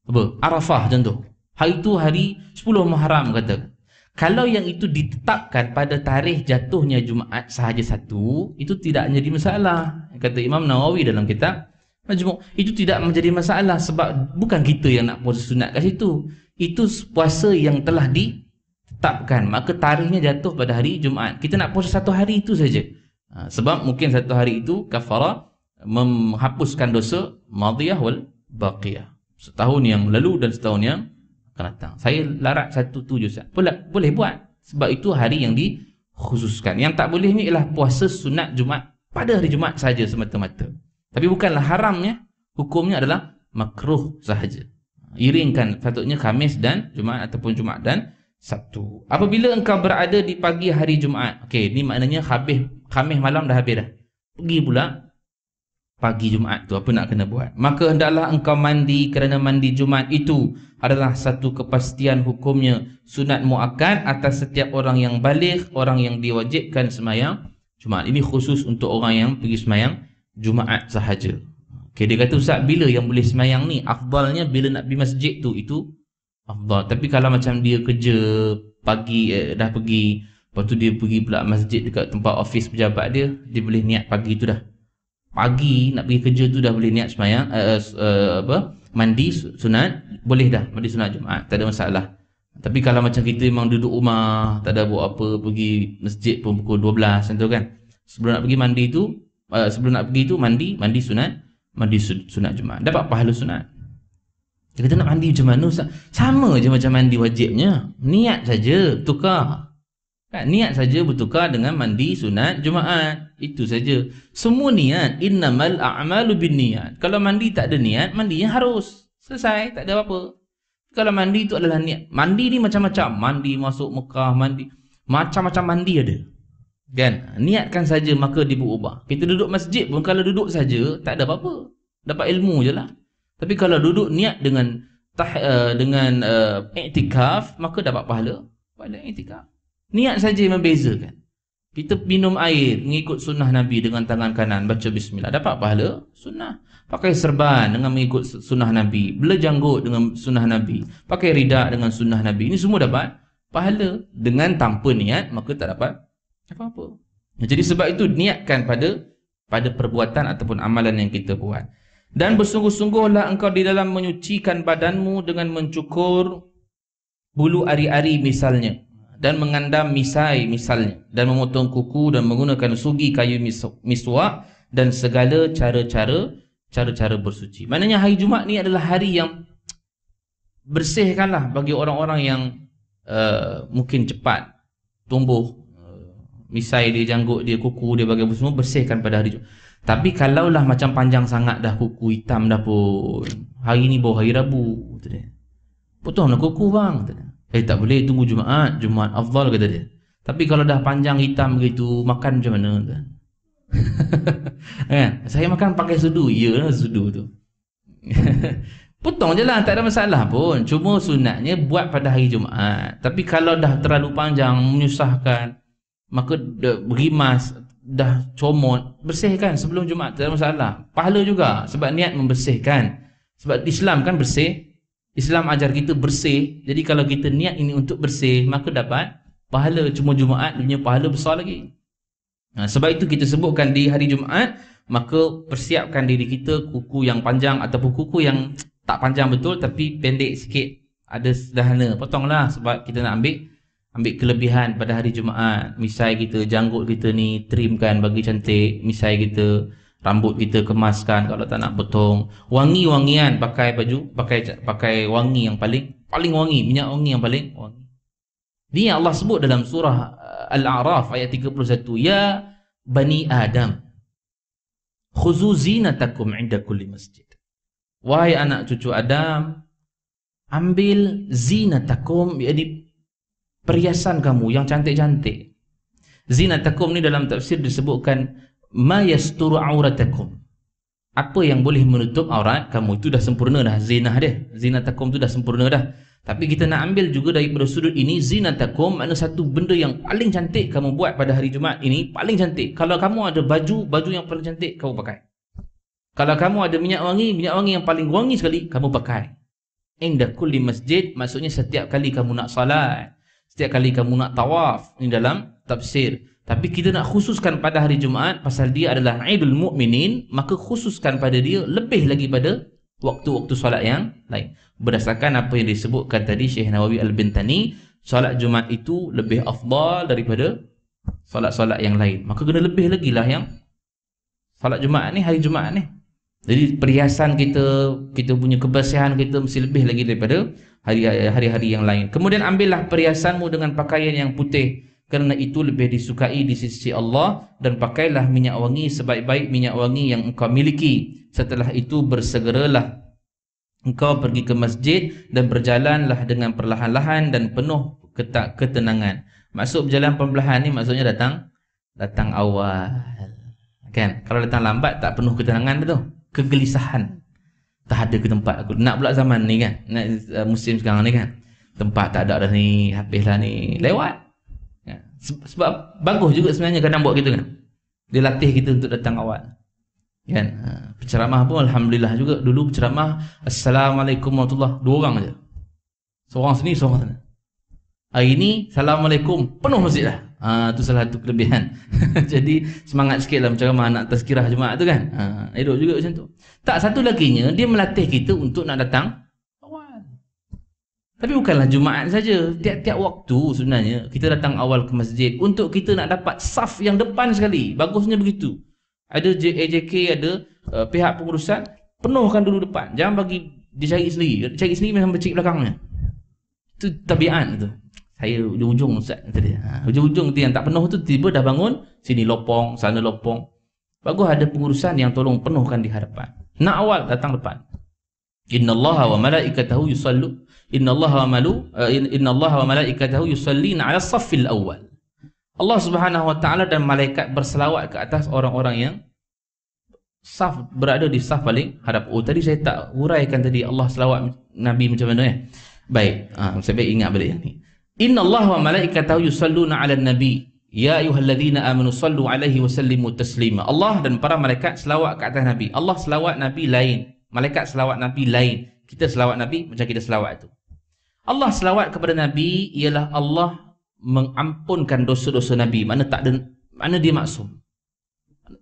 A: apa? Arafah contoh. Hari tu hari 10 Muharram kata. Kalau yang itu ditetapkan pada tarikh jatuhnya Jumaat sahaja satu, itu tidak menjadi masalah. Kata Imam Nawawi dalam kitab Majmu', itu tidak menjadi masalah, sebab bukan kita yang nak puasa sunat kat situ. Itu puasa yang telah ditetapkan, maka tarikhnya jatuh pada hari Jumaat. Kita nak puasa satu hari itu saja. Sebab mungkin satu hari itu kafarah menghapuskan dosa madiyah wal baqiyah, setahun yang lalu dan setahun yang akan datang. Saya larat satu tu je Ustaz. Boleh buat. Sebab itu hari yang dikhususkan. Yang tak boleh ni ialah puasa sunat Jumaat pada hari Jumaat saja semata-mata. Tapi bukanlah haramnya, hukumnya adalah makruh sahaja. Iringkan patutnya Khamis dan Jumaat ataupun Jumaat dan Sabtu. Apabila engkau berada di pagi hari Jumaat, okey, ni maknanya Khamis malam dah habis dah. Pergi pula pagi Jumaat tu, apa nak kena buat? Maka hendaklah engkau mandi, kerana mandi Jumaat itu adalah satu kepastian hukumnya sunat muakkad atas setiap orang yang baligh, orang yang diwajibkan sembahyang Jumaat. Ini khusus untuk orang yang pergi sembahyang Jumaat sahaja. Okay, dia kata, Ustaz, bila yang boleh sembahyang ni? Afdalnya bila nak pergi masjid tu, itu afdal. Tapi kalau macam dia kerja pagi, dah pergi, lepas tu dia pergi pula masjid dekat tempat office pejabat dia, dia boleh niat pagi tu dah. Pagi nak pergi kerja tu dah boleh niat sembahyang mandi sunat, boleh dah mandi sunat Jumaat, tak ada masalah. Tapi kalau macam kita memang duduk rumah, tak ada buat apa, pergi masjid pun pukul 12 macam tu kan, sebelum nak pergi mandi tu, sebelum nak pergi tu mandi sunat Jumaat, dapat pahala sunat. Dia kata, nak mandi macam mana Ustaz? Sama je macam mandi wajibnya, niat saja tukar kan? Niat saja bertukar dengan mandi sunat Jumaat, itu saja. Semua niat, innamal a'malu binniyat. Kalau mandi tak ada niat, mandinya harus selesai, tak ada apa-apa. Kalau mandi itu adalah niat. Mandi ni macam-macam, mandi masuk Mekah, mandi macam-macam mandi ada kan. Niatkan saja maka dia berubah. Kita duduk masjid pun kalau duduk saja tak ada apa-apa, dapat ilmu je lah. Tapi kalau duduk niat dengan iktikaf, maka dapat pahala iktikaf. Niat saja membezakan. Kita minum air mengikut sunnah Nabi dengan tangan kanan, baca bismillah, dapat pahala sunnah. Pakai serban dengan mengikut sunnah Nabi, bela janggut dengan sunnah Nabi, pakai ridak dengan sunnah Nabi, ini semua dapat pahala. Dengan tanpa niat maka tak dapat apa-apa. Jadi sebab itu niatkan pada perbuatan ataupun amalan yang kita buat. Dan bersungguh-sungguhlah engkau di dalam menyucikan badanmu dengan mencukur bulu ari-ari misalnya, dan mengandam misai misalnya, dan memotong kuku, dan menggunakan sugi kayu miswak, dan segala cara-cara bersuci. Maknanya hari Jumaat ni adalah hari yang bersihkanlah bagi orang-orang yang mungkin cepat tumbuh misai dia, janggut dia, kuku dia, bagi semua bersihkan pada hari Jumaat. Tapi kalaulah macam panjang sangat dah, kuku hitam dah pun, hari ni baru hari Rabu, potonglah kuku bang, tak boleh, tunggu Jumaat afdal kata dia. Tapi kalau dah panjang hitam begitu, makan macam mana kan? Saya makan pakai sudu, iyalah sudu tu. Potong je lah, tak ada masalah pun. Cuma sunatnya buat pada hari Jumaat. Tapi kalau dah terlalu panjang, menyusahkan, maka berimas, dah comot, bersihkan sebelum Jumaat, tak ada masalah. Pahala juga sebab niat membersihkan. Sebab Islam kan bersih, Islam ajar kita bersih. Jadi kalau kita niat ini untuk bersih, maka dapat pahala. Cuma Jumaat punya pahala besar lagi. Sebab itu kita sebutkan di hari Jumaat, maka persiapkan diri kita, kuku yang panjang ataupun kuku yang tak panjang betul tapi pendek sikit, ada sederhana, potonglah. Sebab kita nak ambil kelebihan pada hari Jumaat. Misai kita, janggut kita ni trimkan bagi cantik, misai kita, rambut kita kemaskan kalau tak nak potong. Wangi-wangian, pakai baju, pakai wangi yang paling wangi, minyak wangi yang paling wangi. Ini yang Allah sebut dalam surah Al-A'raf ayat 31, ya bani Adam khuzu zinatakum 'inda kulli masjid. Wahai anak cucu Adam, ambil zinatakum, iaitu perhiasan kamu yang cantik-cantik. Zinatakum ni dalam tafsir disebutkan ma yasturu auratakum, apa yang boleh menutup aurat kamu, itu dah sempurna dah zinah dia. Zinatakum tu dah sempurna dah. Tapi kita nak ambil juga daripada sudut ini, zinatakum makna satu benda yang paling cantik kamu buat pada hari Jumaat ini, paling cantik. Kalau kamu ada baju yang paling cantik, kamu pakai. Kalau kamu ada minyak wangi yang paling wangi sekali, kamu pakai. Inda kulli masjid, maksudnya setiap kali kamu nak salat, setiap kali kamu nak tawaf. Ini dalam tafsir. Tapi kita nak khususkan pada hari Jumaat, pasal dia adalah Aidul Mukminin, maka khususkan pada dia lebih lagi pada waktu-waktu solat yang lain. Berdasarkan apa yang disebutkan tadi Syekh Nawawi Al-Bintani, solat Jumaat itu lebih afdal daripada solat-solat yang lain. Maka kena lebih lagi lah yang solat Jumaat ni, hari Jumaat ni. Jadi perhiasan kita, kita punya kebersihan kita mesti lebih lagi daripada hari-hari yang lain. Kemudian ambillah perhiasanmu dengan pakaian yang putih, kerana itu lebih disukai di sisi Allah, dan pakailah minyak wangi sebaik-baik minyak wangi yang engkau miliki. Setelah itu bersegeralah engkau pergi ke masjid dan berjalanlah dengan perlahan-lahan dan penuh ketenangan. Maksud berjalan perlahan ni maksudnya datang awal. Kan? Kalau datang lambat tak penuh ketenangan tu. Kegelisahan. Tak ada ke tempat aku. Nak pula zaman ni kan. Nak musim sekarang ni kan. Tempat tak ada dah ni, habislah ni. Lewat. Ya. Sebab bagus juga sebenarnya kadang buat gitu kan. Dia latih kita untuk datang awal. Kan? Penceramah pun alhamdulillah juga. Dulu penceramah Assalamualaikum warahmatullahi wabarakatuh. 2 orang aja. Seorang sini, seorang sana. Hari ni Assalamualaikum, penuh masjid dah. Tu salah satu kelebihan. Jadi semangat sikit lah penceramah nak tazkirah Jumaat tu kan. Elok juga macam tu. Tak, satu laginya dia melatih kita untuk nak datang awal. Tapi bukanlah Jumaat saja. Tiap-tiap waktu sebenarnya kita datang awal ke masjid untuk kita nak dapat saf yang depan sekali. Bagusnya begitu. Ada AJK, ada pihak pengurusan, penuhkan dulu depan. Jangan bagi dia cari sendiri. Cari sendiri macam bercik belakangnya. Itu tabiat tu. Saya ujung-ujung Ustaz tadi. Ujung-ujung tu yang tak penuh tu tiba dah bangun, sini lopong, sana lopong. Bagus ada pengurusan yang tolong penuhkan di hadapan. Nak awal datang depan. Innallaha wa malaikatahu yusallu innallaha wa malaikatahu yusallina 'ala saffil awwal. Allah Subhanahu wa taala dan malaikat berselawat ke atas orang-orang yang saf, berada di saf paling hadap. Oh tadi saya tak huraikan tadi Allah selawat Nabi macam mana Baik, saya baik ingat balik yang ni. Innallaha wa malaikatahu yusalluna 'alan nabi ya ayyuhalladzina amanu sallu 'alaihi wa sallimu taslima. Allah dan para malaikat selawat ke atas Nabi. Allah selawat Nabi lain, malaikat selawat Nabi lain. Kita selawat Nabi macam kita selawat tu. Allah selawat kepada Nabi ialah Allah mengampunkan dosa-dosa Nabi. Mana dia maksum.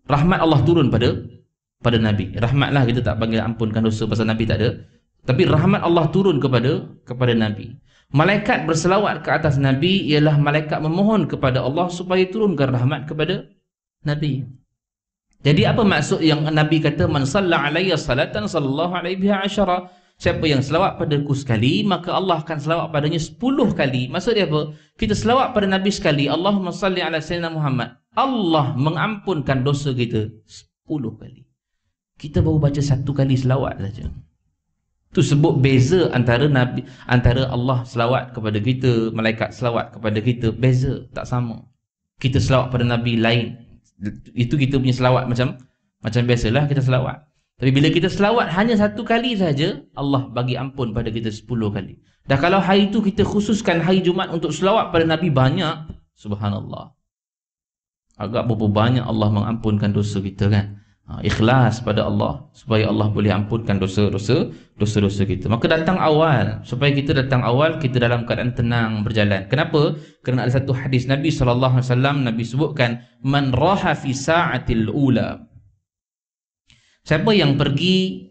A: Rahmat Allah turun pada Nabi. Rahmatlah, kita tak panggil ampunkan dosa pasal Nabi tak ada. Tapi rahmat Allah turun kepada Nabi. Malaikat berselawat ke atas Nabi ialah malaikat memohon kepada Allah supaya turunkan rahmat kepada Nabi. Jadi apa maksud yang Nabi kata man salla alayya salatan sallallahu alaihi biha asyara? Siapa yang selawat padaku sekali, maka Allah akan selawat padanya 10 kali. Maksud dia apa? Kita selawat pada Nabi sekali, Allahumma salli ala sayyidina Muhammad, Allah mengampunkan dosa kita 10 kali. Kita baru baca 1 kali selawat saja. Tu sebut beza antara Nabi, antara Allah selawat kepada kita, malaikat selawat kepada kita, beza, tak sama. Kita selawat pada Nabi lain. Itu kita punya selawat macam biasalah kita selawat. Tapi bila kita selawat hanya 1 kali saja, Allah bagi ampun pada kita 10 kali. Dah kalau hari itu kita khususkan hari Jumaat untuk selawat pada Nabi banyak, subhanallah. Agak berapa banyak Allah mengampunkan dosa kita kan. Ikhlas pada Allah supaya Allah boleh ampunkan dosa-dosa kita. Maka datang awal, supaya kita datang awal, kita dalam keadaan tenang berjalan. Kenapa? Kerana ada satu hadis Nabi SAW, Nabi sebutkan man raha fi sa'atil ula. Siapa yang pergi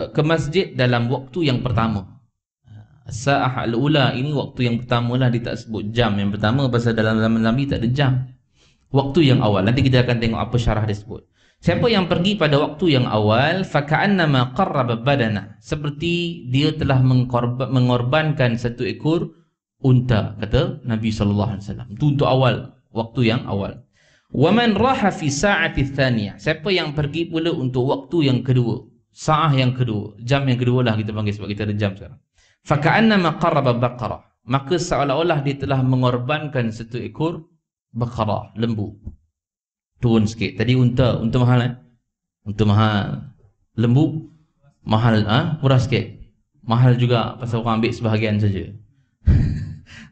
A: ke masjid dalam waktu yang pertama. Sa'ah al-ula ini waktu yang pertama lah, dia tak sebut jam yang pertama pasal dalam zaman Nabi tak ada jam. Waktu yang awal. Nanti kita akan tengok apa syarah dia sebut. Siapa yang pergi pada waktu yang awal, faka'annama qarraba badana, seperti dia telah mengorbankan 1 ekor unta, kata Nabi sallallahu alaihi wasallam. Itu untuk awal, waktu yang awal. Wa man raha fi sa'ati tsaniyah, siapa yang pergi pula untuk waktu yang kedua, sa'ah yang kedua, jam yang kedua lah kita panggil sebab kita ada jam sekarang. Faka'annama qarraba baqarah, maka seolah-olah dia telah mengorbankan 1 ekor baqarah, lembu. Turun sikit. Tadi unta mahal kan? Unta mahal. Lembu mahal, murah sikit. Mahal juga pasal orang ambil sebahagian saja.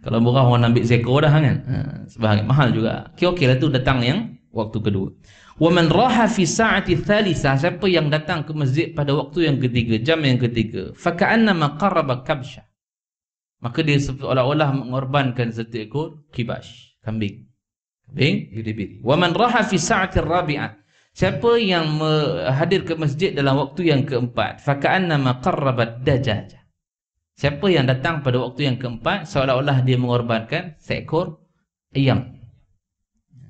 A: Kalau murah orang ambil seekor dah kan? Sebahagian mahal juga. Okey lah tu datang yang waktu kedua. Wa man raha fi sa'ati tsalitsah, siapa yang datang ke masjid pada waktu yang ketiga, jam yang ketiga, fa ka'annama qarraba kabsha, maka dia seolah-olah mengorbankan 1 ekor kibash, kambing. Biri-biri. Wa man raha fi sa'ati rabi'ah, siapa yang hadir ke masjid dalam waktu yang keempat, fa ka'annama qarrabat dajajah, siapa yang datang pada waktu yang keempat seolah-olah dia mengorbankan seekor ayam.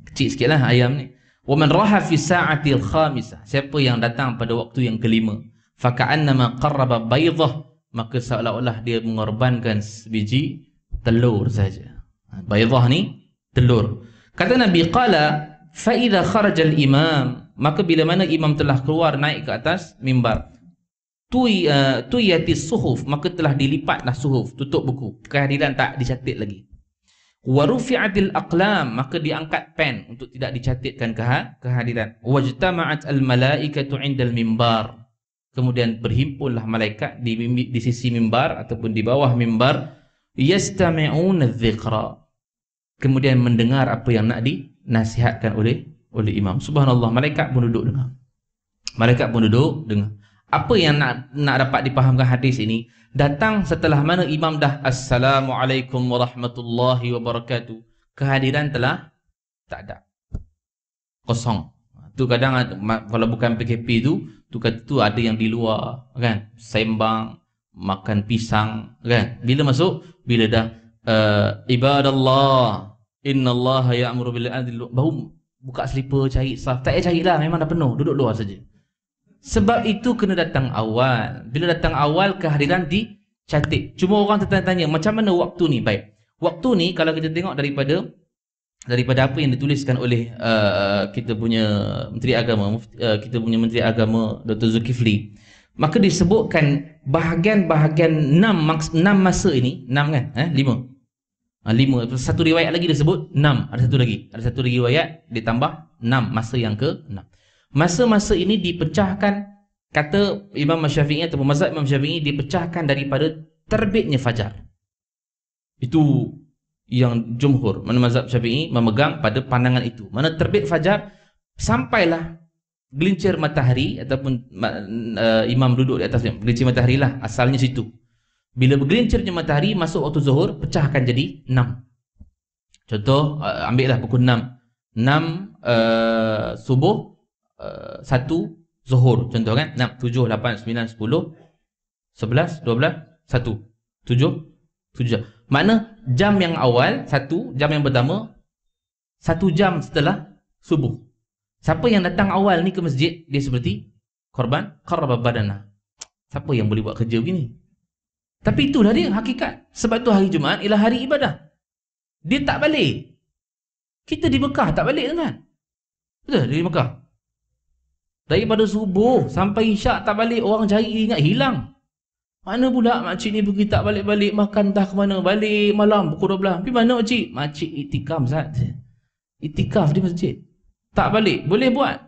A: Kecil sikitlah ayam ni. Wa man raha fi sa'atil khamisah, siapa yang datang pada waktu yang kelima, fa ka'annama qarraba baydah, maka seolah-olah dia mengorbankan sebiji telur saja. Baydah ni telur. Kata Nabi, qala fa idza kharaja al imam, maka bila mana imam telah keluar naik ke atas mimbar, tuyatis suhuf, maka telah dilipatlah suhuf, tutup buku, kehadiran tak dicatat lagi. Wa rufi'atil aqlam, maka diangkat pen untuk tidak dicatatkan kehadiran. Wajtama'at al malaikatu 'indal mimbar, kemudian berhimpunlah malaikat di sisi mimbar ataupun di bawah mimbar, yastami'una adh-dhikra, kemudian mendengar apa yang nak dinasihatkan oleh imam. Subhanallah, malaikat pun duduk dengar. Malaikat pun duduk dengar. Apa yang nak dapat dipahamkan hadis ini? Datang setelah mana imam dah Assalamualaikum warahmatullahi wabarakatuh, kehadiran telah tak ada, kosong. Tu kadang kalau bukan PKP tu kata tu ada yang di luar kan, sembang, makan pisang kan. Bila masuk, bila dah ibadallah innallaha ya'muru bil adli, baru buka selipar cari saf. Tak payah carilah, memang dah penuh, duduk luar saja. Sebab itu kena datang awal. Bila datang awal, kehadiran dicatat. Cuma orang tertanya-tanya, macam mana waktu ni? Baik, waktu ni kalau kita tengok daripada apa yang dituliskan oleh kita punya Menteri Agama, kita punya Menteri Agama Dr. Zulkifli, maka disebutkan bahagian-bahagian 6 masa ini. 6 kan? 5. 5. Satu riwayat lagi disebut 6. Ada satu lagi riwayat ditambah 6, masa yang ke-6. Masa-masa ini dipecahkan, kata Imam Syafi'i atau mazhab Imam Syafi'i, dipecahkan daripada terbitnya fajar. Itu yang jumhur, mana mazhab Syafi'i memegang pada pandangan itu. Mana terbit fajar sampailah gelincir matahari, ataupun imam duduk di atas gelincir matahari lah, asalnya situ. Bila bergelincirnya matahari masuk waktu zuhur, pecahkan jadi 6. Contoh, ambil lah pukul 6. 6 subuh, 1 zuhur, contoh kan. 6, 7, 8, 9, 10, 11, 12, 1, 7. Makna jam yang awal 1, jam yang pertama 1 jam setelah subuh. Siapa yang datang awal ni ke masjid, dia seperti korban qarraba badana. Siapa yang boleh buat kerja begini? Tapi itulah dia hakikat. Sebab tu hari Jumaat ialah hari ibadah. Dia tak balik. Kita di Mekah tak balik kan? Betul, di Mekah daripada subuh sampai isyak tak balik, orang cari ingat hilang. Mana pula makcik ni pergi tak balik-balik, makan dah ke mana, balik malam pukul 12. Pergi mana makcik? Makcik itikaf saja. Itikaf di masjid. Tak balik. Boleh buat?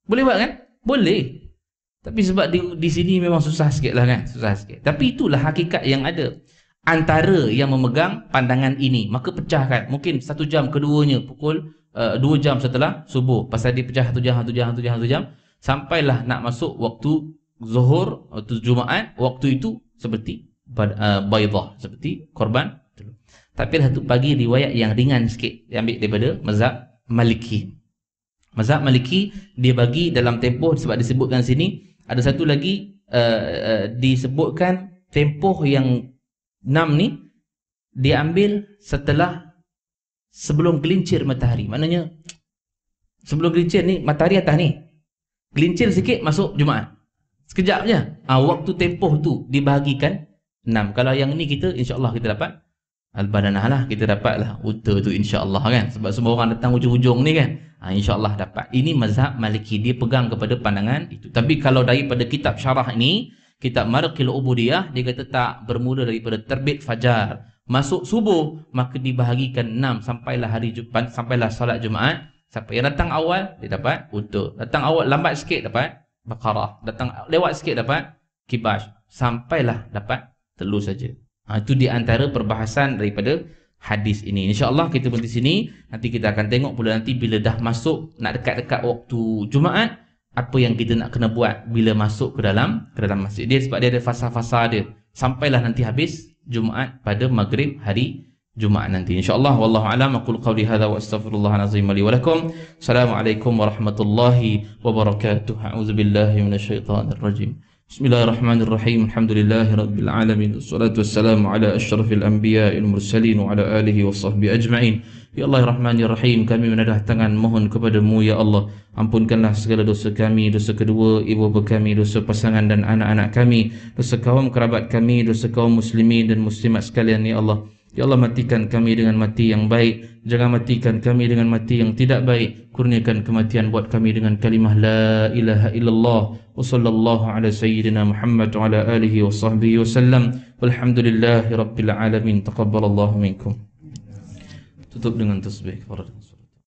A: Boleh buat kan? Boleh. Tapi sebab di sini memang susah sikit lah kan? Susah sikit. Tapi itulah hakikat yang ada. Antara yang memegang pandangan ini, maka pecahkan. Mungkin 1 jam keduanya pukul 2 jam setelah subuh. Pasal dia pecah 1 jam, sampailah nak masuk waktu zuhur, waktu Jumaat. Waktu itu seperti baydah, seperti korban. Tapi satu pagi riwayat yang ringan sikit, diambil daripada mazhab Maliki. Mazhab Maliki dia bagi dalam tempoh, sebab disebutkan sini. Ada satu lagi disebutkan tempoh yang 6 ni diambil setelah sebelum gelincir matahari. Maknanya sebelum gelincir ni, matahari atas ni, gelincir sikit masuk Jumaat, sekejap je. Waktu tempoh tu dibahagikan 6. Kalau yang ni kita, insyaAllah kita dapat al-badanah lah, kita dapat lah unta tu insyaAllah kan. Sebab semua orang datang hujung-hujung ni kan, insyaAllah dapat. Ini mazhab Maliki, dia pegang kepada pandangan itu. Tapi kalau daripada kitab syarah ini, kitab Marqil Ubudiyah, dia kata tak, bermula daripada terbit fajar masuk subuh, maka dibahagikan 6 sampailah hari Jumaat, sampailah salat Jumaat. Siapa yang datang awal, dia dapat unta. Datang awal lambat sikit dapat Baqarah. Datang lewat sikit dapat Kibash. Sampailah dapat telur saja. Itu di antara perbahasan daripada hadis ini. InsyaAllah kita berhenti sini. Nanti kita akan tengok pula nanti bila dah masuk, nak dekat-dekat waktu Jumaat, apa yang kita nak kena buat bila masuk ke dalam masjid dia. Sebab dia ada fasa-fasa dia. Sampailah nanti habis Jumaat pada maghrib hari Jumaat nanti insyaallah. Wallahu a'lam. Aqulu qawli hadza wa astaghfirullahal azim li wa lakum. Assalamualaikum warahmatullahi wabarakatuh. A'udzubillahi minasyaitonir rajim. Bismillahirrahmanirrahim. Alhamdulillahi rabbil alamin. Wassalatu wassalamu ala asyrafil anbiya'il mursalin wa ala alihi washabbihi ajma'in. Ya Allah Rahmanir-Rahim, kami menadah tangan mohon kepadamu ya Allah, ampunkanlah segala dosa kami, dosa kedua ibu bapa kami, dosa pasangan dan anak-anak kami, dosa kaum kerabat kami, dosa kaum muslimin dan muslimat sekalian ya Allah. Ya Allah, matikan kami dengan mati yang baik, jangan matikan kami dengan mati yang tidak baik. Kurniakan kematian buat kami dengan kalimah la ilaha illallah wa sallallahu ala sayyidina Muhammad wa ala alihi wa sahbihi wasallam. Walhamdulillahi rabbil alamin. Taqabbalallahu minkum. Tutup dengan tasbih.